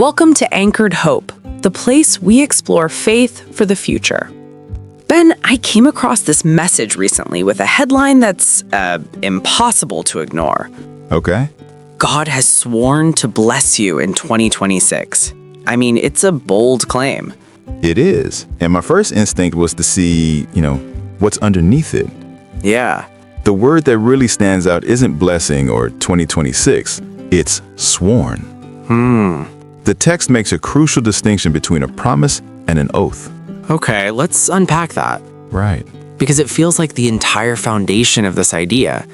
Welcome to Anchored Hope, the place we explore faith for the future. Ben, I came across this message recently with a headline that's impossible to ignore. Okay. God has sworn to bless you in 2026. I mean, it's a bold claim. It is. And my first instinct was to see, what's underneath it. Yeah. The word that really stands out isn't blessing or 2026. It's sworn. The text makes a crucial distinction between a promise and an oath. Okay, let's unpack that. Right. Because it feels like the entire foundation of this idea.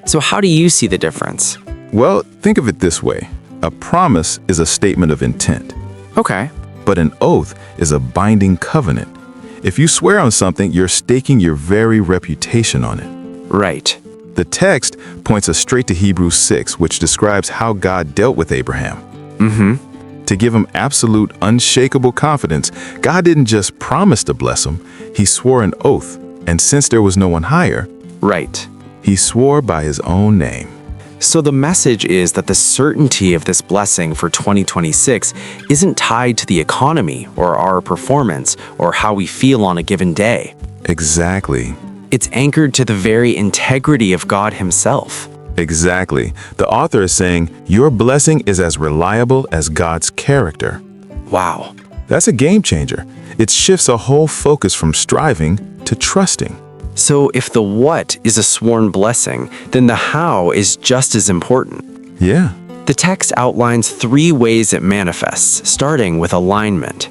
So how do you see the difference? Well, think of it this way. A promise is a statement of intent, Okay. but an oath is a binding covenant. If you swear on something, you're staking your very reputation on it. Right. The text points us straight to Hebrews 6, which describes how God dealt with Abraham. To give him absolute, unshakable confidence, God didn't just promise to bless him, he swore an oath. And since there was no one higher, Right. he swore by his own name. So the message is that the certainty of this blessing for 2026 isn't tied to the economy or our performance or how we feel on a given day. Exactly. It's anchored to the very integrity of God himself. Exactly. The author is saying, your blessing is as reliable as God's character. Wow. That's a game changer. It shifts a whole focus from striving to trusting. So if the what is a sworn blessing, then the how is just as important. Yeah. The text outlines 3 ways it manifests, starting with alignment.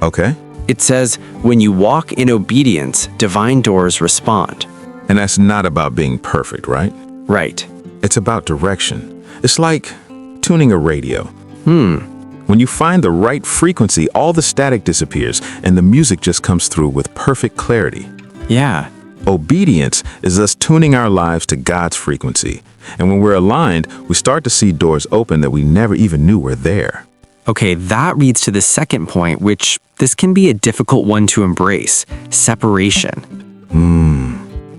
Okay. It says, when you walk in obedience, divine doors respond. And that's not about being perfect, right? Right. It's about direction. It's like tuning a radio. When you find the right frequency, all the static disappears and the music just comes through with perfect clarity. Yeah. Obedience is us tuning our lives to God's frequency. And when we're aligned, we start to see doors open that we never even knew were there. Okay, that leads to the second point, which this can be a difficult one to embrace, separation.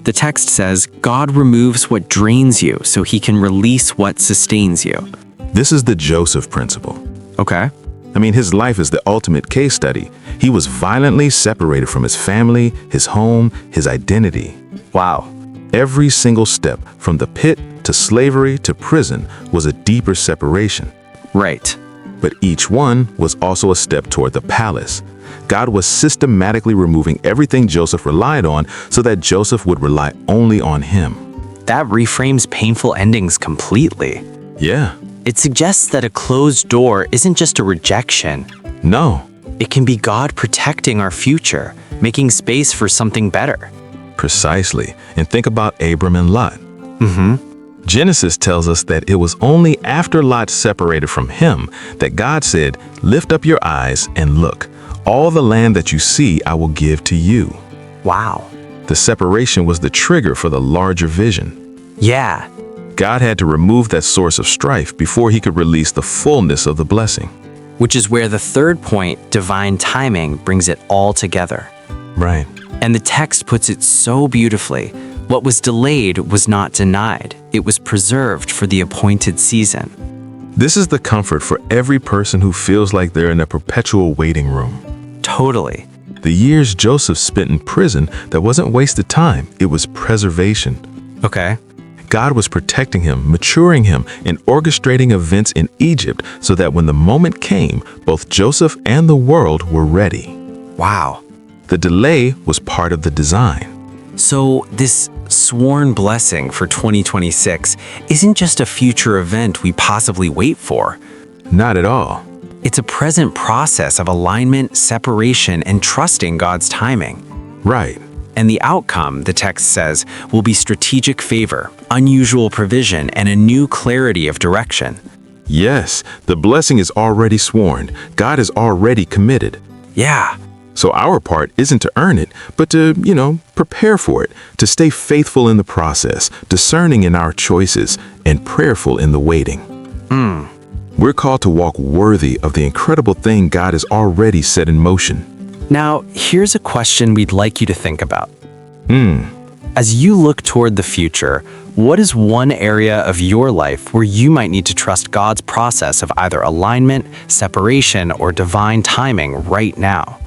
The text says, God removes what drains you so he can release what sustains you. This is the Joseph principle. Okay. I mean, his life is the ultimate case study. He was violently separated from his family, his home, his identity. Wow. Every single step, from the pit to slavery to prison, was a deeper separation. Right. But each one was also a step toward the palace. God was systematically removing everything Joseph relied on so that Joseph would rely only on him. That reframes painful endings completely. Yeah. It suggests that a closed door isn't just a rejection. No. It can be God protecting our future, making space for something better. Precisely. And think about Abram and Lot. Genesis tells us that it was only after Lot separated from him that God said, lift up your eyes and look. All the land that you see, I will give to you. Wow. The separation was the trigger for the larger vision. Yeah. God had to remove that source of strife before he could release the fullness of the blessing. Which is where the third point, divine timing, brings it all together. Right. And the text puts it so beautifully. What was delayed was not denied. It was preserved for the appointed season. This is the comfort for every person who feels like they're in a perpetual waiting room. Totally. The years Joseph spent in prison, that wasn't wasted time. It was preservation. Okay. God was protecting him, maturing him, and orchestrating events in Egypt so that when the moment came, both Joseph and the world were ready. Wow. The delay was part of the design. So this sworn blessing for 2026 isn't just a future event we possibly wait for. Not at all. It's a present process of alignment, separation, and trusting God's timing. Right. And the outcome, the text says, will be strategic favor, unusual provision, and a new clarity of direction. Yes, the blessing is already sworn. God is already committed. Yeah. So our part isn't to earn it, but to, prepare for it, to stay faithful in the process, discerning in our choices, and prayerful in the waiting. We're called to walk worthy of the incredible thing God has already set in motion. Now, here's a question we'd like you to think about. As you look toward the future, what is one area of your life where you might need to trust God's process of either alignment, separation, or divine timing right now?